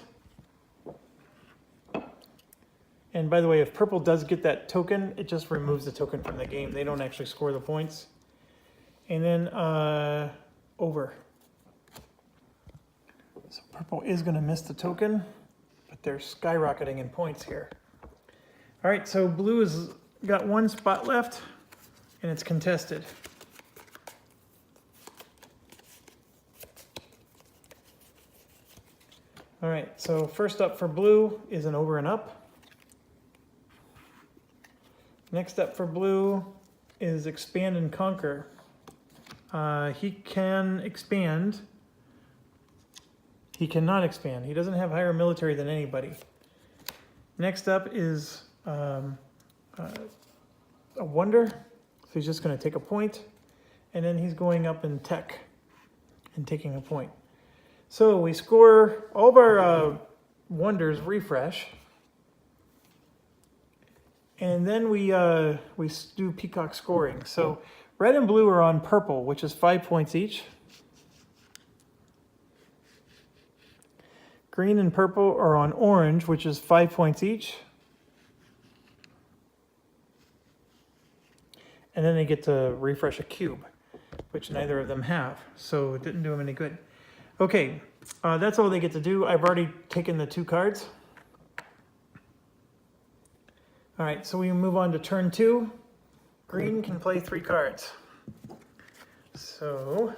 And by the way, if purple does get that token, it just removes the token from the game. They don't actually score the points. And then over. So purple is going to miss the token, but they're skyrocketing in points here. All right, so blue has got 1 spot left, and it's contested. All right, so first up for blue is an over and up. Next up for blue is expand and conquer. He can expand. He cannot expand. He doesn't have higher military than anybody. Next up is a wonder. So he's just going to take a point. And then he's going up in tech and taking a point. So we score all of our wonders refresh. And then we do peacock scoring. So red and blue are on purple, which is 5 points each. Green and purple are on orange, which is 5 points each. And then they get to refresh a cube, which neither of them have. So it didn't do them any good. Okay, that's all they get to do. I've already taken the 2 cards. All right, so we move on to turn 2. Green can play 3 cards. So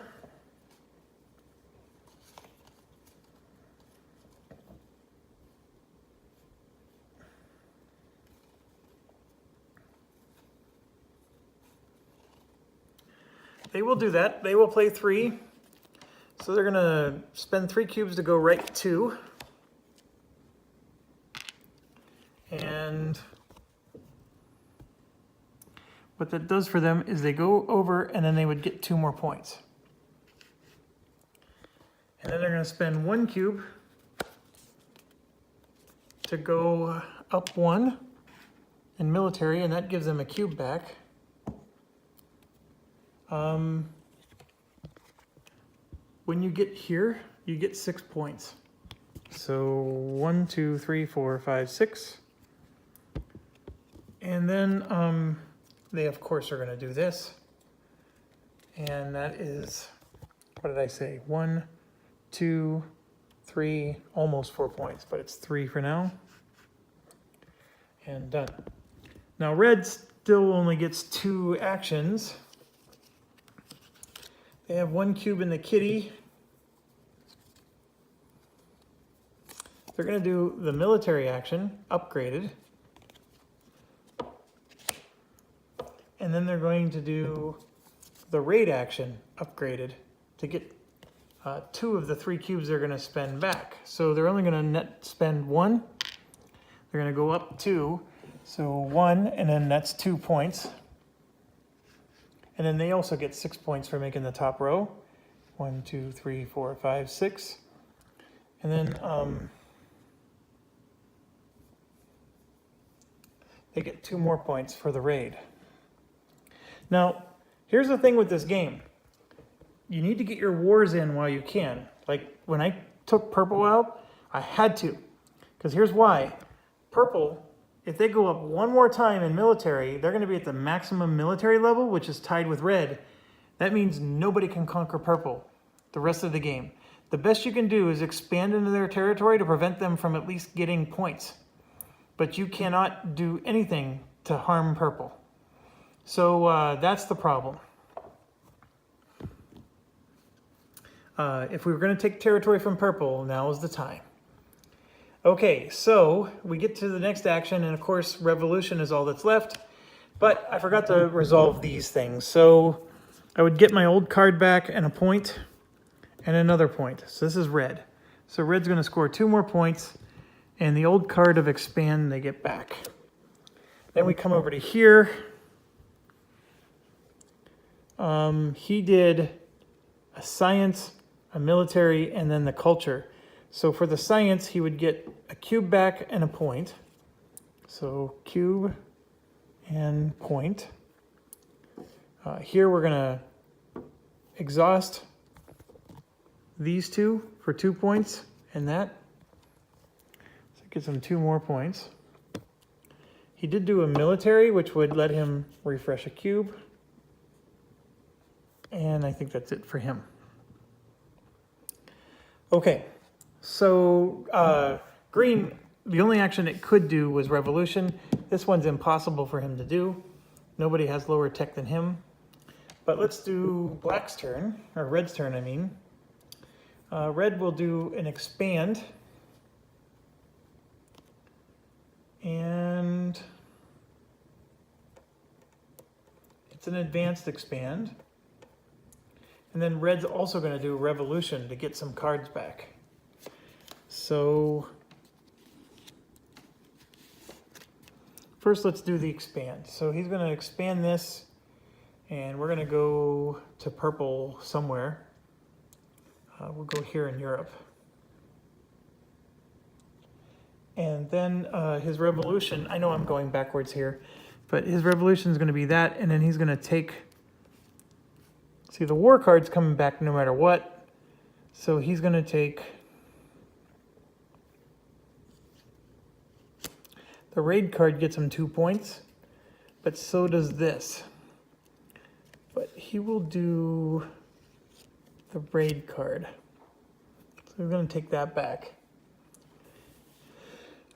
they will do that. They will play 3. So they're going to spend 3 cubes to go right 2. what that does for them is they go over and then they would get 2 more points. And then they're going to spend 1 cube to go up 1 in military, and that gives them a cube back. When you get here, you get 6 points. So 1, 2, 3, 4, 5, 6. And then they, of course, are going to do this. And that is, what did I say? 1, 2, 3, almost 4 points, but it's 3 for now. And done. Now red still only gets 2 actions. They have 1 cube in the kitty. They're going to do the military action, upgraded. And then they're going to do the raid action, upgraded, to get 2 of the 3 cubes they're going to spend back. So they're only going to net spend 1. They're going to go up 2. So 1, and then that's 2 points. And then they also get 6 points for making the top row. 1, 2, 3, 4, 5, 6. And then they get 2 more points for the raid. Now, here's the thing with this game. You need to get your wars in while you can. Like when I took purple out, I had to. Because here's why. Purple, if they go up 1 more time in military, they're going to be at the maximum military level, which is tied with red. That means nobody can conquer purple the rest of the game. The best you can do is expand into their territory to prevent them from at least getting points. But you cannot do anything to harm purple. So that's the problem. If we were going to take territory from purple, now is the time. Okay, so we get to the next action, and of course, revolution is all that's left. But I forgot to resolve these things. So I would get my old card back and a point and another point. So this is red. So red's going to score 2 more points. And the old card of expand, they get back. Then we come over to here. He did a science, a military, and then the culture. So for the science, he would get a cube back and a point. So cube and point. Here we're going to exhaust these 2 for 2 points and that. Gives him 2 more points. He did do a military, which would let him refresh a cube. And I think that's it for him. Okay, so green, the only action it could do was revolution. This one's impossible for him to do. Nobody has lower tech than him. But let's do black's turn, or red's turn, I mean. Red will do an expand. And it's an advanced expand. And then red's also going to do revolution to get some cards back. So first let's do the expand. So he's going to expand this, and we're going to go to purple somewhere. We'll go here in Europe. And then his revolution, I know I'm going backwards here, but his revolution is going to be that, and then he's going to take, see the war card's coming back no matter what, so he's going to take the raid card, gets him 2 points, but so does this. But he will do the raid card, so we're going to take that back.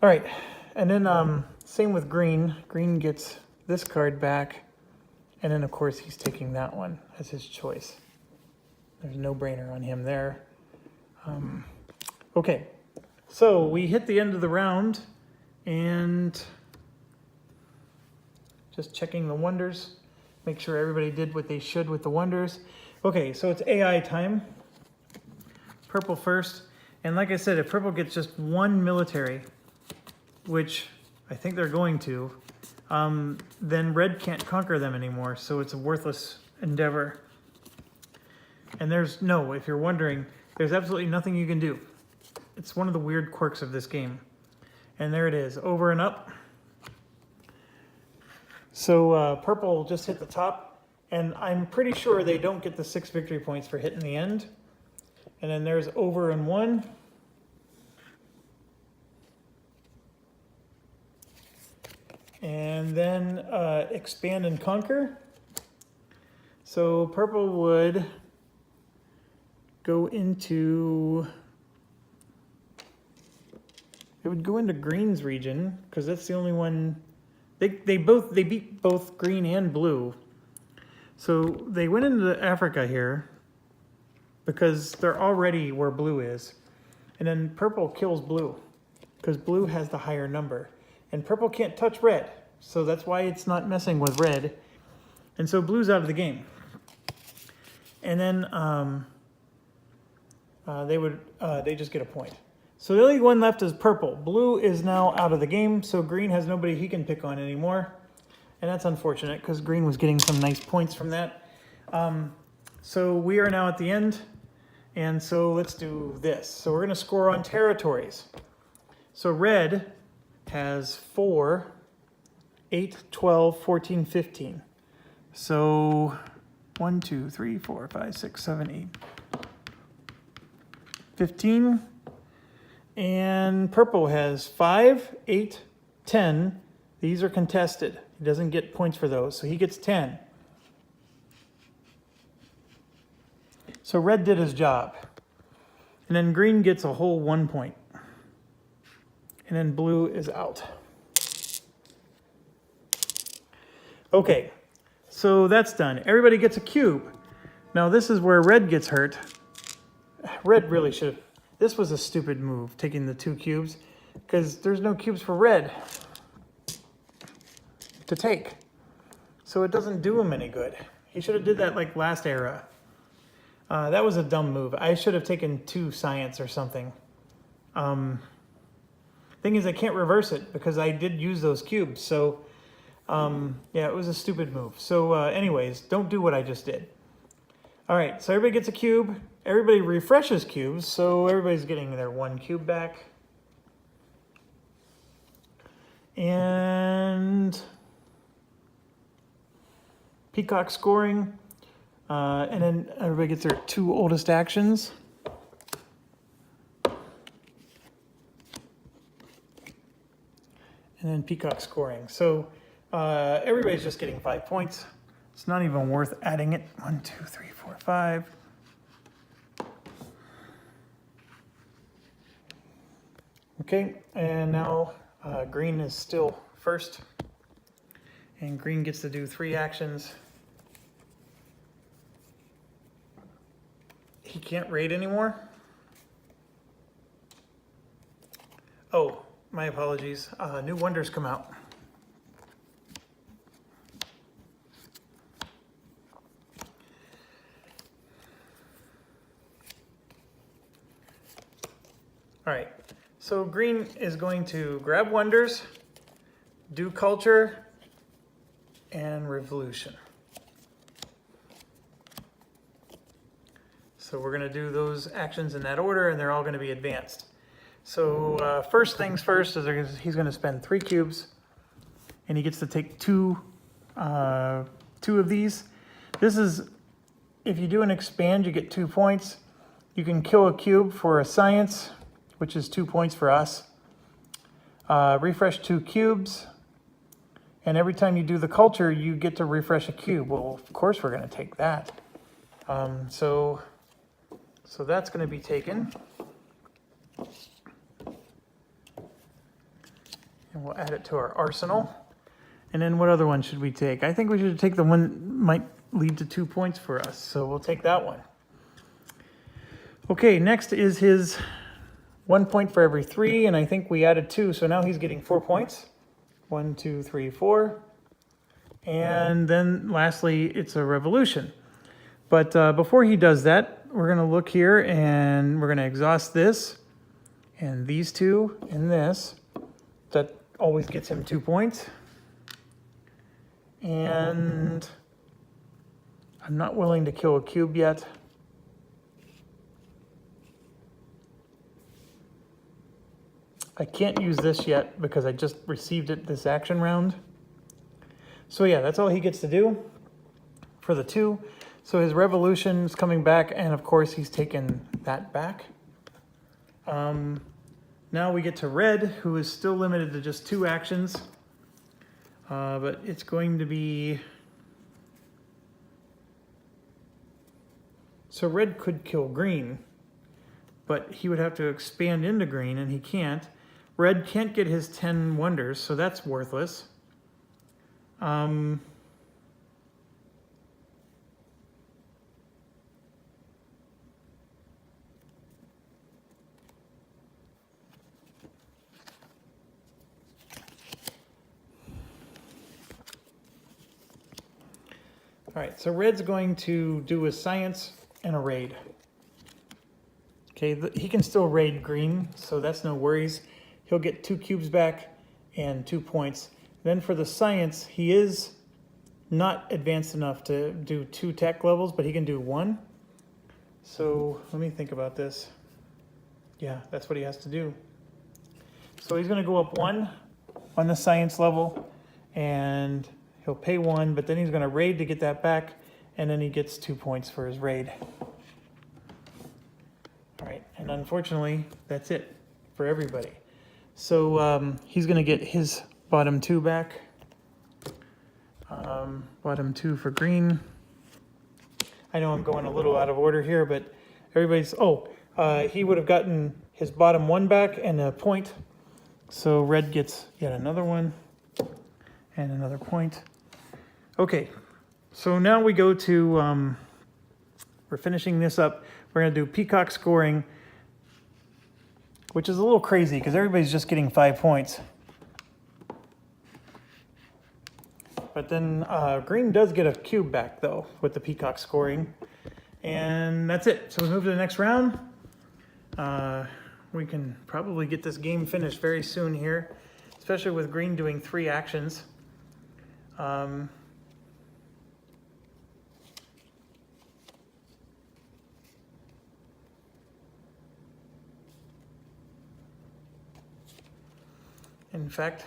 All right, and then same with green. Green gets this card back, and then of course he's taking that one as his choice. There's no brainer on him there. Okay, so we hit the end of the round, and just checking the wonders, make sure everybody did what they should with the wonders. Okay, so it's AI time. Purple first, and like I said, if purple gets just 1 military, which I think they're going to, then red can't conquer them anymore, so it's a worthless endeavor. And if you're wondering, there's absolutely nothing you can do. It's one of the weird quirks of this game. And there it is, over and up. So purple just hit the top, and I'm pretty sure they don't get the 6 victory points for hitting the end. And then there's over and 1. And then expand and conquer. So purple would go into, it would go into green's region, because that's the only one. They beat both green and blue. So they went into Africa here because they're already where blue is. And then purple kills blue because blue has the higher number. And purple can't touch red, so that's why it's not messing with red. And so blue's out of the game. And then they just get a point. So the only one left is purple. Blue is now out of the game, so green has nobody he can pick on anymore. And that's unfortunate because green was getting some nice points from that. So we are now at the end. And so let's do this. So we're going to score on territories. So red has 4, 8, 12, 14, 15. So 1, 2, 3, 4, 5, 6, 7, 8. 15. And purple has 5, 8, 10. These are contested. He doesn't get points for those, so he gets 10. So red did his job. And then green gets a whole 1 point. And then blue is out. Okay, so that's done. Everybody gets a cube. Now this is where red gets hurt. Red really should have. This was a stupid move, taking the 2 cubes, because there's no cubes for red to take. So it doesn't do him any good. He should have did that like last era. That was a dumb move. I should have taken 2 science or something. Thing is, I can't reverse it because I did use those cubes. So, yeah, it was a stupid move. So, anyways, don't do what I just did. All right, so everybody gets a cube. Everybody refreshes cubes, so everybody's getting their 1 cube back. And peacock scoring. And then everybody gets their 2 oldest actions. And then peacock scoring. So everybody's just getting 5 points. It's not even worth adding it. 1, 2, 3, 4, 5. Okay, and now green is still first. And green gets to do 3 actions. He can't raid anymore. Oh, my apologies. New wonders come out. All right, so green is going to grab wonders, do culture, and revolution. So we're going to do those actions in that order, and they're all going to be advanced. So first things first is he's going to spend 3 cubes, and he gets to take 2 of these. This is, if you do an expand, you get 2 points. You can kill a cube for a science, which is 2 points for us. Refresh 2 cubes, and every time you do the culture, you get to refresh a cube. Well, of course we're going to take that. So that's going to be taken. And we'll add it to our arsenal. And then what other one should we take? I think we should take the one that might lead to 2 points for us. So we'll take that one. Okay, next is his 1 point for every 3. And I think we added 2. So now he's getting 4 points. 1, 2, 3, 4. And then lastly, it's a revolution. But before he does that, we're going to look here and we're going to exhaust this and these 2 and this. That always gets him 2 points. And I'm not willing to kill a cube yet. I can't use this yet because I just received it this action round. So yeah, that's all he gets to do for the 2. So his revolution is coming back, and of course he's taken that back. Now we get to red, who is still limited to just 2 actions. But it's going to be... So red could kill green, but he would have to expand into green, and he can't. Red can't get his 10 wonders, so that's worthless. All right, so red's going to do a science and a raid. Okay, he can still raid green, so that's no worries. He'll get 2 cubes back and 2 points. Then for the science, he is not advanced enough to do 2 tech levels, but he can do 1. So let me think about this. Yeah, that's what he has to do. So he's going to go up 1 on the science level, and he'll pay 1, but then he's going to raid to get that back, and then he gets 2 points for his raid. All right, and unfortunately, that's it for everybody. So he's going to get his bottom 2 back. Bottom 2 for green. I know I'm going a little out of order here, but everybody's... he would have gotten his bottom 1 back and a point. So red gets yet another one and another point. Okay, so now we go to... we're finishing this up. We're going to do peacock scoring, which is a little crazy because everybody's just getting 5 points. But then green does get a cube back, though, with the peacock scoring. And that's it. So we move to the next round. We can probably get this game finished very soon here, especially with green doing 3 actions. In fact,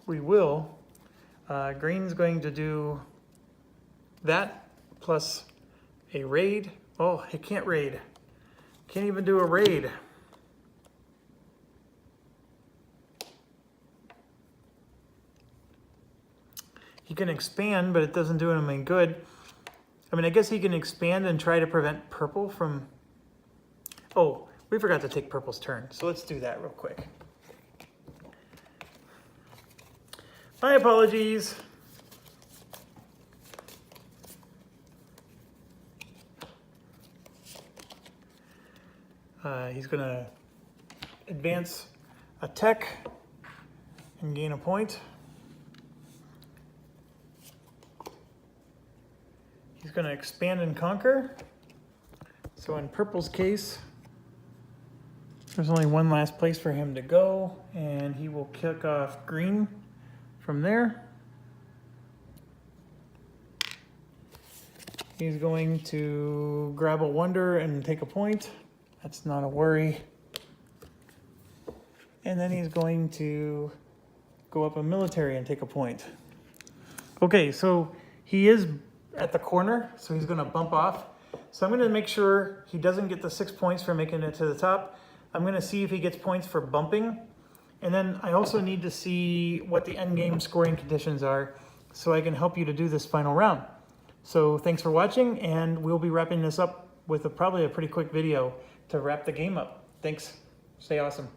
we will. Green's going to do that plus a raid. Oh, he can't raid. Can't even do a raid. He can expand, but it doesn't do him any good. I mean, I guess he can expand and try to prevent purple from... Oh, we forgot to take purple's turn, so let's do that real quick. My apologies. He's going to advance a tech and gain a point. He's going to expand and conquer. So in purple's case, there's only one last place for him to go, and he will kick off green from there. He's going to grab a wonder and take a point. That's not a worry. And then he's going to go up a military and take a point. Okay, so he is at the corner, so he's going to bump off. So I'm going to make sure he doesn't get the 6 points for making it to the top. I'm going to see if he gets points for bumping. And then I also need to see what the end game scoring conditions are so I can help you to do this final round. So thanks for watching, and we'll be wrapping this up with probably a pretty quick video to wrap the game up. Thanks. Stay awesome.